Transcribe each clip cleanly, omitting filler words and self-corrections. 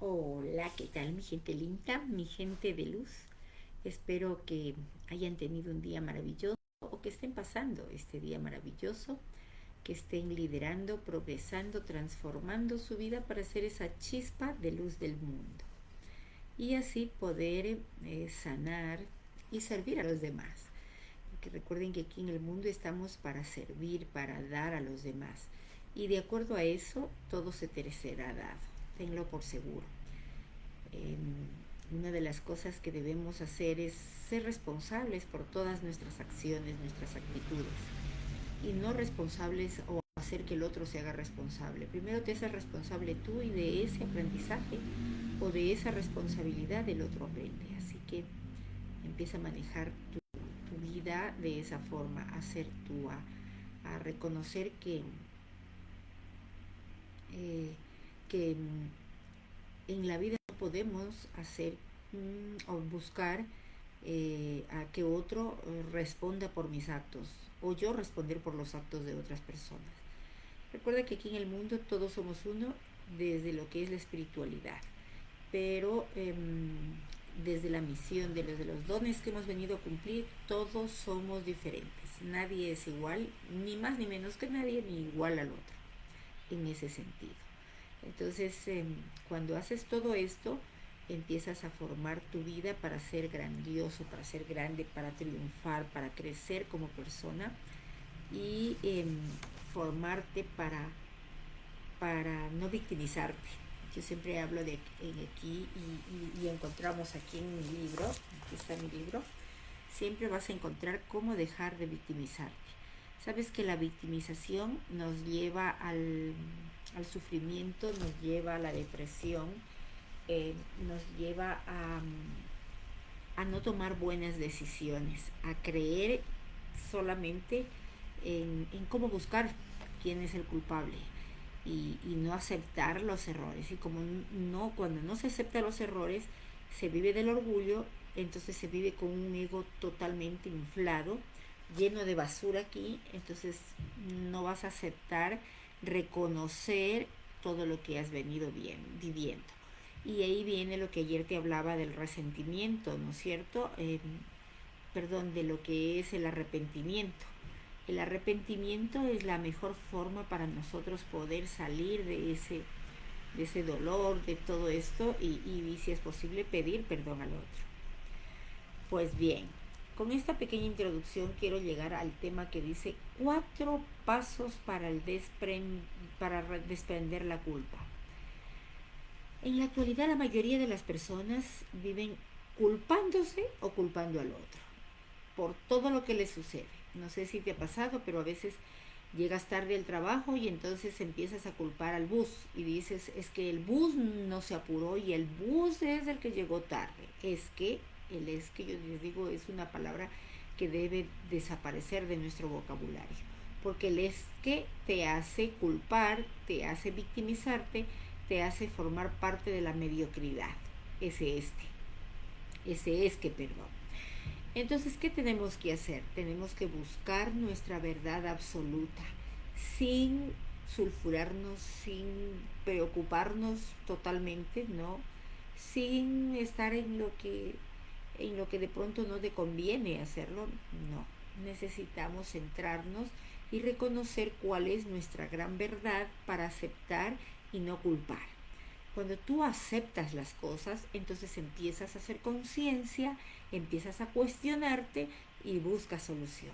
Hola, ¿qué tal mi gente linda, mi gente de luz? Espero que hayan tenido un día maravilloso o que estén pasando este día maravilloso, que estén liderando, progresando, transformando su vida para ser esa chispa de luz del mundo y así poder sanar y servir a los demás. Porque recuerden que aquí en el mundo estamos para servir, para dar a los demás. Y de acuerdo a eso, todo se te será dado. Tenlo por seguro. Una de las cosas que debemos hacer es ser responsables por todas nuestras acciones, nuestras actitudes, y no responsables o hacer que el otro se haga responsable. Primero te haces responsable tú y de ese aprendizaje o de esa responsabilidad el otro aprende. Así que empieza a manejar tu vida de esa forma, a ser tú, a reconocer eh, que en la vida no podemos hacer o buscar a que otro responda por mis actos o yo responder por los actos de otras personas. Recuerda que aquí en el mundo todos somos uno desde lo que es la espiritualidad, pero desde la misión de los dones que hemos venido a cumplir, todos somos diferentes. Nadie es igual, ni más ni menos que nadie, ni igual al otro, en ese sentido. Entonces, cuando haces todo esto, empiezas a formar tu vida para ser grandioso, para ser grande, para triunfar, para crecer como persona y formarte para no victimizarte. Yo siempre hablo de aquí y encontramos aquí en mi libro, aquí está mi libro, siempre vas a encontrar cómo dejar de victimizarte. Sabes que la victimización nos lleva al sufrimiento, nos lleva a la depresión, nos lleva a no tomar buenas decisiones, a creer solamente en cómo buscar quién es el culpable y no aceptar los errores. Y como no, cuando no se acepta los errores, se vive del orgullo, entonces se vive con un ego totalmente inflado, lleno de basura aquí, entonces no vas a aceptar, reconocer todo lo que has venido viviendo. Y ahí viene lo que ayer te hablaba del resentimiento, ¿no es cierto? Perdón, de lo que es el arrepentimiento. El arrepentimiento es la mejor forma para nosotros poder salir de ese dolor, de todo esto y si es posible pedir perdón al otro. Pues bien, con esta pequeña introducción quiero llegar al tema que dice 4 pasos para desprender la culpa. En la actualidad la mayoría de las personas viven culpándose o culpando al otro por todo lo que les sucede. No sé si te ha pasado, pero a veces llegas tarde al trabajo y entonces empiezas a culpar al bus y dices, es que el bus no se apuró y el bus es el que llegó tarde. Es que yo les digo es una palabra que debe desaparecer de nuestro vocabulario, porque el es que te hace culpar, te hace victimizarte, te hace formar parte de la mediocridad. Ese es que, perdón. Entonces, ¿qué tenemos que hacer? Tenemos que buscar nuestra verdad absoluta, sin sulfurarnos, sin preocuparnos totalmente, ¿no? Sin estar en lo que de pronto no te conviene hacerlo, no. Necesitamos centrarnos y reconocer cuál es nuestra gran verdad para aceptar y no culpar. Cuando tú aceptas las cosas, entonces empiezas a hacer conciencia, empiezas a cuestionarte y buscas solución.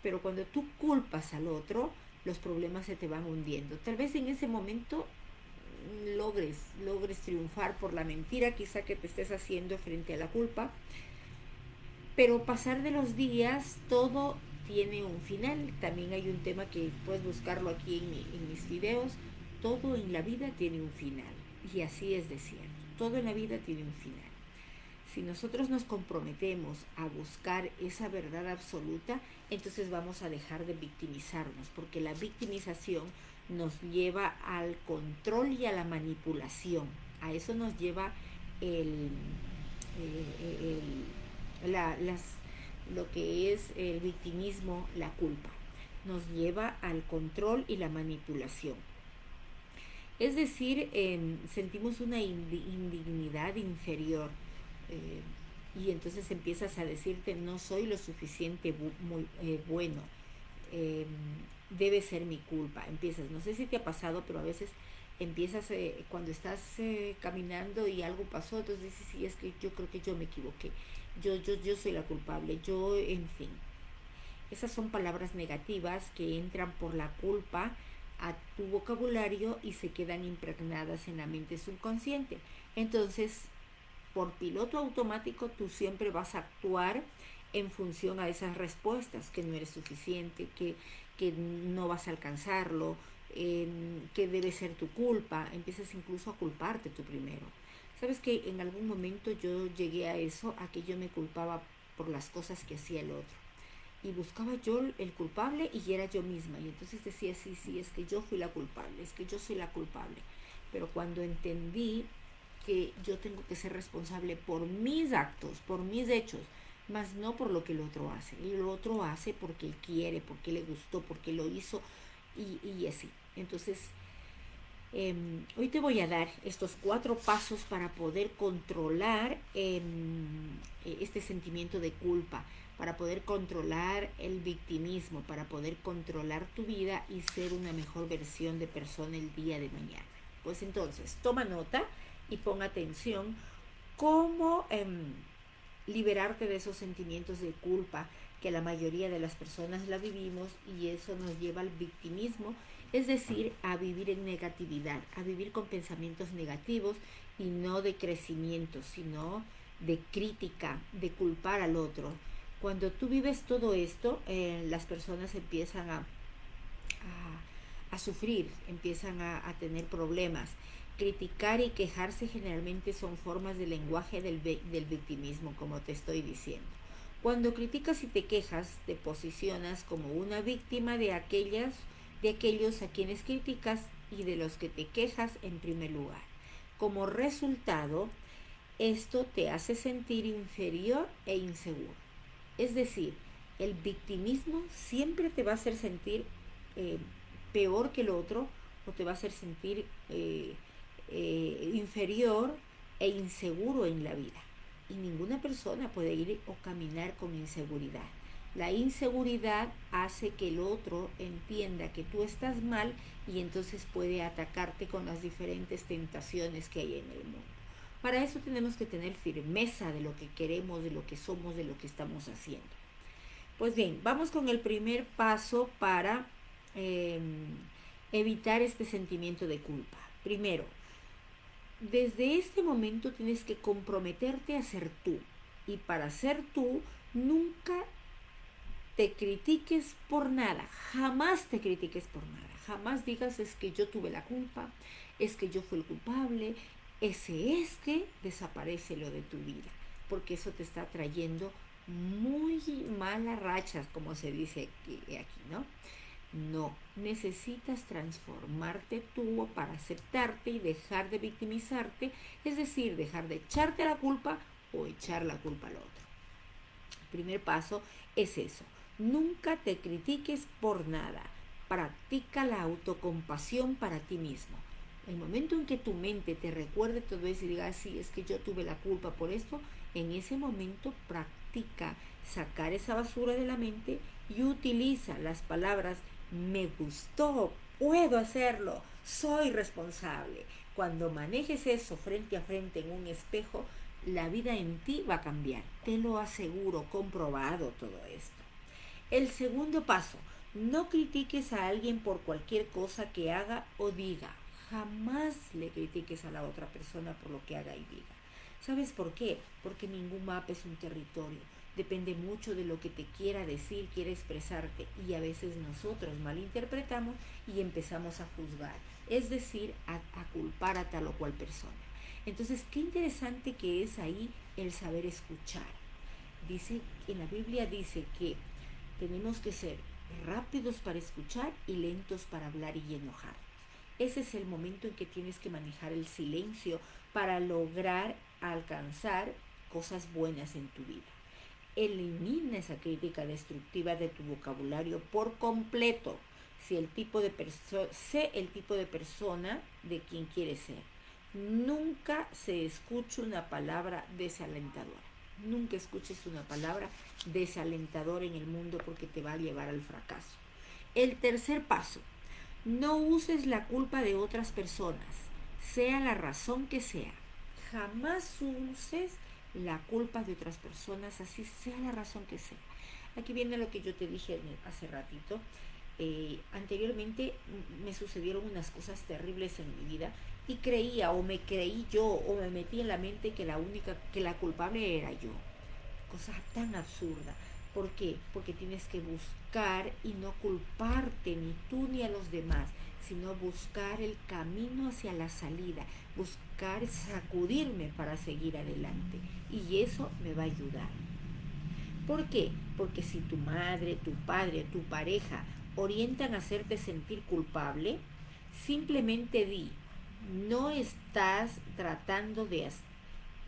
Pero cuando tú culpas al otro, los problemas se te van hundiendo. Tal vez en ese momento logres triunfar por la mentira quizá que te estés haciendo frente a la culpa, pero pasar de los días todo tiene un final. También hay un tema que puedes buscarlo aquí en mis videos. Todo en la vida tiene un final. Y así es de cierto. Todo en la vida tiene un final. Si nosotros nos comprometemos a buscar esa verdad absoluta, entonces vamos a dejar de victimizarnos, porque la victimización nos lleva al control y a la manipulación. A eso nos lleva el, las, lo que es el victimismo, la culpa. Nos lleva al control y la manipulación. Es decir, sentimos una indignidad inferior. eh, y entonces empiezas a decirte, no soy lo suficiente bueno, eh, debe ser mi culpa. Empiezas, no sé si te ha pasado, pero a veces empiezas cuando estás caminando y algo pasó, entonces dices, sí, es que yo creo que yo me equivoqué, yo soy la culpable, yo, en fin. Esas son palabras negativas que entran por la culpa a tu vocabulario y se quedan impregnadas en la mente subconsciente. Entonces, por piloto automático, tú siempre vas a actuar en función a esas respuestas, que no eres suficiente, que no vas a alcanzarlo, que debe ser tu culpa. Empiezas incluso a culparte tú primero. Sabes que en algún momento yo llegué a eso, a que yo me culpaba por las cosas que hacía el otro y buscaba yo el culpable y era yo misma. Y entonces decía, sí, sí, es que yo fui la culpable, es que yo soy la culpable. Pero cuando entendí que yo tengo que ser responsable por mis actos, por mis hechos, más no por lo que el otro hace. El otro hace porque él quiere, porque le gustó, porque lo hizo y así. Entonces, hoy te voy a dar estos 4 pasos para poder controlar este sentimiento de culpa, para poder controlar el victimismo, para poder controlar tu vida y ser una mejor versión de persona el día de mañana. Pues entonces, toma nota y pon atención cómo liberarte de esos sentimientos de culpa que la mayoría de las personas la vivimos y eso nos lleva al victimismo, es decir, a vivir en negatividad, a vivir con pensamientos negativos y no de crecimiento, sino de crítica, de culpar al otro. Cuando tú vives todo esto, las personas empiezan a sufrir, empiezan a tener problemas. Criticar y quejarse generalmente son formas de lenguaje del victimismo, como te estoy diciendo. Cuando criticas y te quejas, te posicionas como una víctima de aquellos a quienes criticas y de los que te quejas en primer lugar. Como resultado, esto te hace sentir inferior e inseguro. Es decir, el victimismo siempre te va a hacer sentir eh, peor que el otro o te va a hacer sentir inferior e inseguro en la vida. Y ninguna persona puede ir o caminar con inseguridad. La inseguridad hace que el otro entienda que tú estás mal y entonces puede atacarte con las diferentes tentaciones que hay en el mundo. Para eso tenemos que tener firmeza de lo que queremos, de lo que somos, de lo que estamos haciendo. Pues bien, vamos con el primer paso para eh, evitar este sentimiento de culpa. Primero, desde este momento tienes que comprometerte a ser tú. Y para ser tú, nunca te critiques por nada. Jamás te critiques por nada. Jamás digas es que yo tuve la culpa, es que yo fui el culpable. Ese es que desaparece lo de tu vida. Porque eso te está trayendo muy malas rachas, como se dice aquí, ¿no? No, necesitas transformarte tú para aceptarte y dejar de victimizarte, es decir, dejar de echarte la culpa o echar la culpa al otro. El primer paso es eso, nunca te critiques por nada, practica la autocompasión para ti mismo. El momento en que tu mente te recuerde todo eso y diga, sí, es que yo tuve la culpa por esto, en ese momento practica sacar esa basura de la mente y utiliza las palabras me gustó, puedo hacerlo, soy responsable. Cuando manejes eso frente a frente en un espejo, la vida en ti va a cambiar. Te lo aseguro, comprobado todo esto. El segundo paso, no critiques a alguien por cualquier cosa que haga o diga. Jamás le critiques a la otra persona por lo que haga y diga. ¿Sabes por qué? Porque ningún mapa es un territorio. Depende mucho de lo que te quiera decir, quiera expresarte. Y a veces nosotros malinterpretamos y empezamos a juzgar. Es decir, a culpar a tal o cual persona. Entonces, qué interesante que es ahí el saber escuchar. Dice, en la Biblia dice que tenemos que ser rápidos para escuchar y lentos para hablar y enojarnos. Ese es el momento en que tienes que manejar el silencio para lograr alcanzar cosas buenas en tu vida. Elimina esa crítica destructiva de tu vocabulario por completo. sé el tipo de persona de quien quieres ser. Nunca se escuche una palabra desalentadora. Nunca escuches una palabra desalentadora en el mundo porque te va a llevar al fracaso. El tercer paso, no uses la culpa de otras personas, sea la razón que sea. Jamás uses la culpa de otras personas, así sea la razón que sea. Aquí viene lo que yo te dije hace ratito. Anteriormente me sucedieron unas cosas terribles en mi vida y creía o me creí yo o me metí en la mente que la culpable era yo. Cosa tan absurda. ¿Por qué? Porque tienes que buscar y no culparte ni tú ni a los demás, sino buscar el camino hacia la salida, buscar sacudirme para seguir adelante. Y eso me va a ayudar. ¿Por qué? Porque si tu madre, tu padre, tu pareja orientan a hacerte sentir culpable, simplemente di, no estás tratando de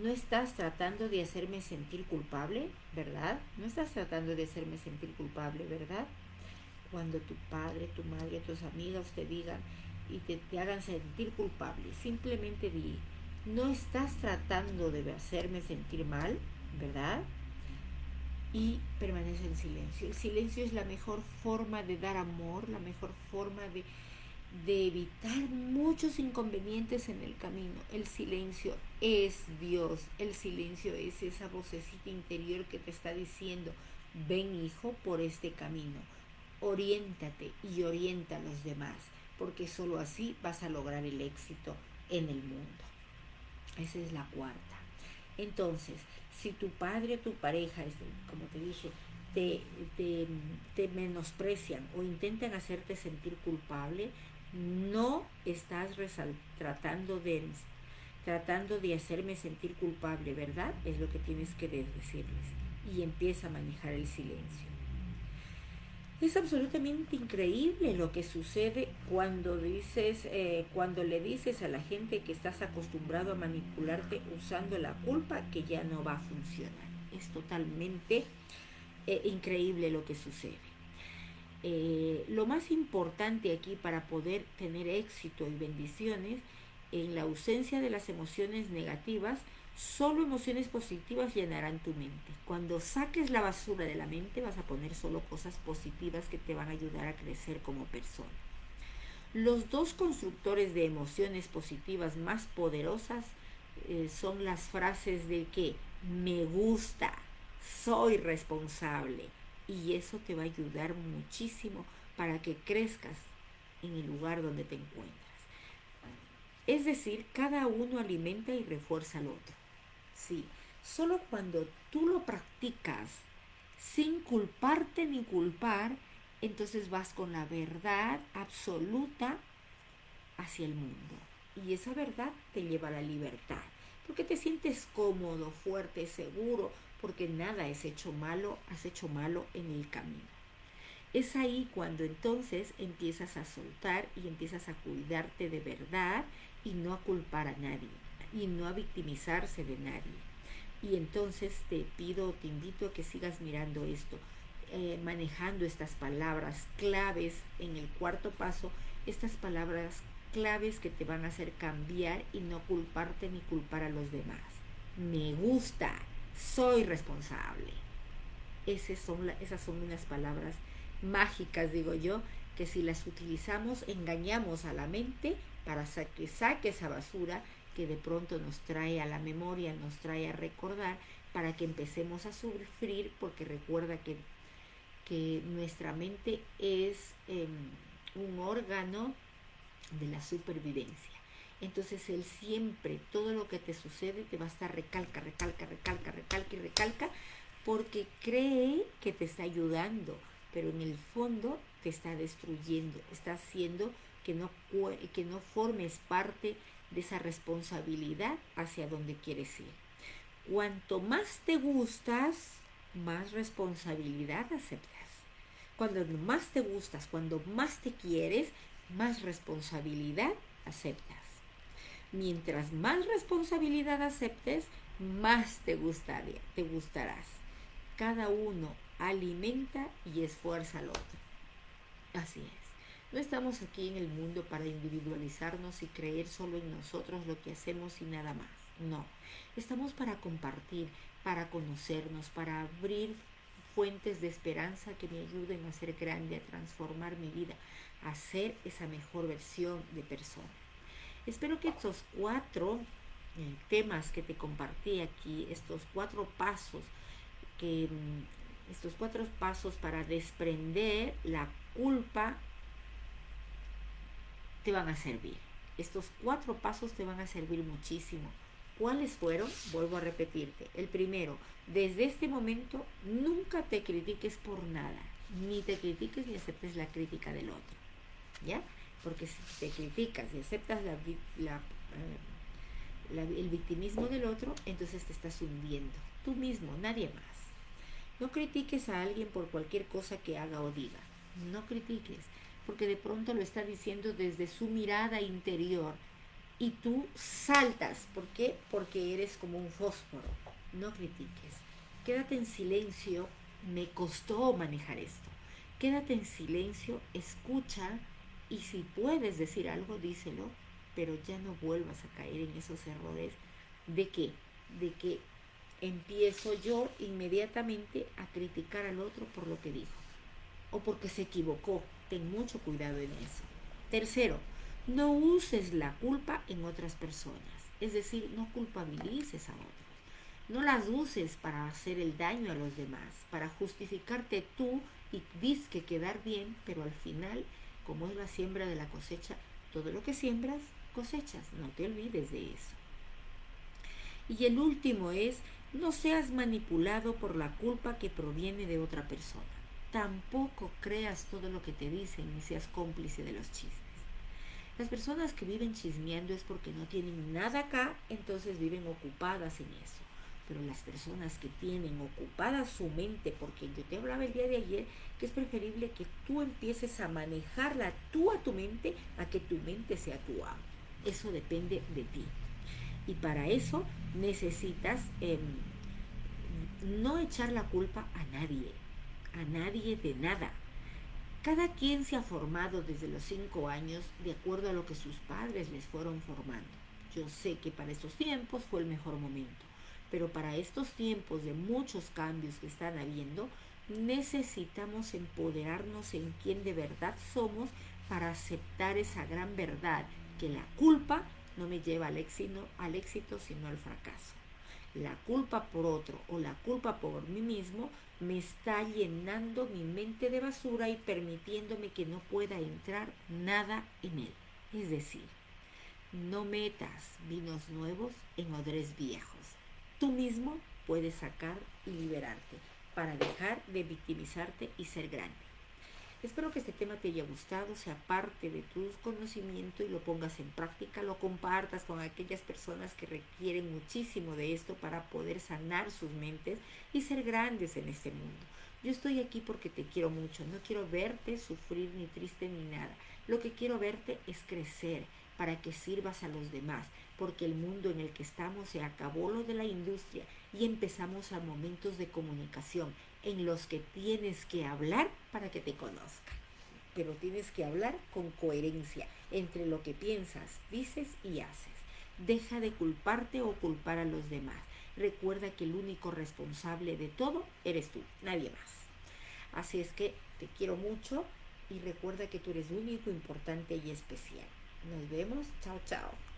no estás tratando de hacerme sentir culpable, ¿verdad? No estás tratando de hacerme sentir culpable, ¿verdad? Cuando tu padre, tu madre, tus amigos te digan y te hagan sentir culpable, simplemente di, no estás tratando de hacerme sentir mal, ¿verdad? Y permanece en silencio. El silencio es la mejor forma de dar amor, la mejor forma de evitar muchos inconvenientes en el camino. El silencio es Dios, el silencio es esa vocecita interior que te está diciendo, ven hijo por este camino, oriéntate y orienta a los demás, porque solo así vas a lograr el éxito en el mundo. Esa es la cuarta. Entonces, si tu padre o tu pareja, como te dije, te menosprecian o intentan hacerte sentir culpable, no estás tratando de hacerme sentir culpable, ¿verdad? Es lo que tienes que decirles. Y empieza a manejar el silencio. Es absolutamente increíble lo que sucede cuando cuando le dices a la gente que estás acostumbrado a manipularte usando la culpa, que ya no va a funcionar. Es totalmente increíble lo que sucede. Lo más importante aquí para poder tener éxito y bendiciones, en la ausencia de las emociones negativas, solo emociones positivas llenarán tu mente. Cuando saques la basura de la mente, vas a poner solo cosas positivas que te van a ayudar a crecer como persona. Los dos constructores de emociones positivas más poderosas son las frases de que me gusta, soy responsable, y eso te va a ayudar muchísimo para que crezcas en el lugar donde te encuentras. Es decir, cada uno alimenta y refuerza al otro. Sí, solo cuando tú lo practicas sin culparte ni culpar, entonces vas con la verdad absoluta hacia el mundo. Y esa verdad te lleva a la libertad, porque te sientes cómodo, fuerte, seguro, porque nada has hecho malo en el camino. Es ahí cuando entonces empiezas a soltar y empiezas a cuidarte de verdad y no a culpar a nadie y no a victimizarse de nadie. Y entonces te invito a que sigas mirando esto, manejando estas palabras claves en el cuarto paso, estas palabras claves que te van a hacer cambiar y no culparte ni culpar a los demás. Me gusta, soy responsable. Esas son unas palabras mágicas, digo yo, que si las utilizamos engañamos a la mente para que saque esa basura que de pronto nos trae a la memoria, nos trae a recordar, para que empecemos a sufrir, porque recuerda que nuestra mente es un órgano de la supervivencia. Entonces él siempre, todo lo que te sucede, te va a estar recalca, porque cree que te está ayudando, pero en el fondo te está destruyendo, está haciendo que no formes parte de esa responsabilidad hacia donde quieres ir. Cuanto más te gustas, más responsabilidad aceptas. Cuando más te gustas, cuando más te quieres, más responsabilidad aceptas. Mientras más responsabilidad aceptes, más te gustarás. Cada uno alimenta y esfuerza al otro. Así es. No estamos aquí en el mundo para individualizarnos y creer solo en nosotros lo que hacemos y nada más. No, estamos para compartir, para conocernos, para abrir fuentes de esperanza que me ayuden a ser grande, a transformar mi vida, a ser esa mejor versión de persona. Espero que estos cuatro temas que te compartí aquí, estos cuatro pasos para desprender la culpa te van a servir. Estos cuatro pasos te van a servir muchísimo. ¿Cuáles fueron? Vuelvo a repetirte. El primero, desde este momento nunca te critiques por nada, ni te critiques ni aceptes la crítica del otro, ¿ya? Porque si te criticas y aceptas el victimismo del otro, entonces te estás hundiendo. Tú mismo, nadie más. No critiques a alguien por cualquier cosa que haga o diga. No critiques, porque de pronto lo está diciendo desde su mirada interior y tú saltas. ¿Por qué? Porque eres como un fósforo. No critiques. Quédate en silencio. Me costó manejar esto. Quédate en silencio, escucha y si puedes decir algo, díselo, pero ya no vuelvas a caer en esos errores de que, de que empiezo yo inmediatamente a criticar al otro por lo que dijo o porque se equivocó. Ten mucho cuidado en eso. Tercero, no uses la culpa en otras personas. Es decir, no culpabilices a otros. No las uses para hacer el daño a los demás, para justificarte tú y disque quedar bien, pero al final, como es la siembra de la cosecha, todo lo que siembras, cosechas. No te olvides de eso. Y el último es, no seas manipulado por la culpa que proviene de otra persona. Tampoco creas todo lo que te dicen ni seas cómplice de los chismes. Las personas que viven chismeando es porque no tienen nada acá, entonces viven ocupadas en eso. Pero las personas que tienen ocupada su mente, porque yo te hablaba el día de ayer, que es preferible que tú empieces a manejarla tú a tu mente, a que tu mente sea tu amo. Eso depende de ti. Y para eso necesitas no echar la culpa a nadie de nada. Cada quien se ha formado desde los 5 años de acuerdo a lo que sus padres les fueron formando. Yo sé que para esos tiempos fue el mejor momento, pero para estos tiempos de muchos cambios que están habiendo, necesitamos empoderarnos en quién de verdad somos para aceptar esa gran verdad, que la culpa no me lleva al éxito, sino al fracaso. La culpa por otro o la culpa por mí mismo me está llenando mi mente de basura y permitiéndome que no pueda entrar nada en él. Es decir, no metas vinos nuevos en odres viejos. Tú mismo puedes sacar y liberarte para dejar de victimizarte y ser grande. Espero que este tema te haya gustado, sea parte de tus conocimientos y lo pongas en práctica, lo compartas con aquellas personas que requieren muchísimo de esto para poder sanar sus mentes y ser grandes en este mundo. Yo estoy aquí porque te quiero mucho, no quiero verte sufrir ni triste ni nada. Lo que quiero verte es crecer para que sirvas a los demás, porque el mundo en el que estamos se acabó lo de la industria y empezamos a momentos de comunicación en los que tienes que hablar para que te conozcan. Pero tienes que hablar con coherencia entre lo que piensas, dices y haces. Deja de culparte o culpar a los demás. Recuerda que el único responsable de todo eres tú, nadie más. Así es que te quiero mucho y recuerda que tú eres único, importante y especial. Nos vemos. Chao, chao.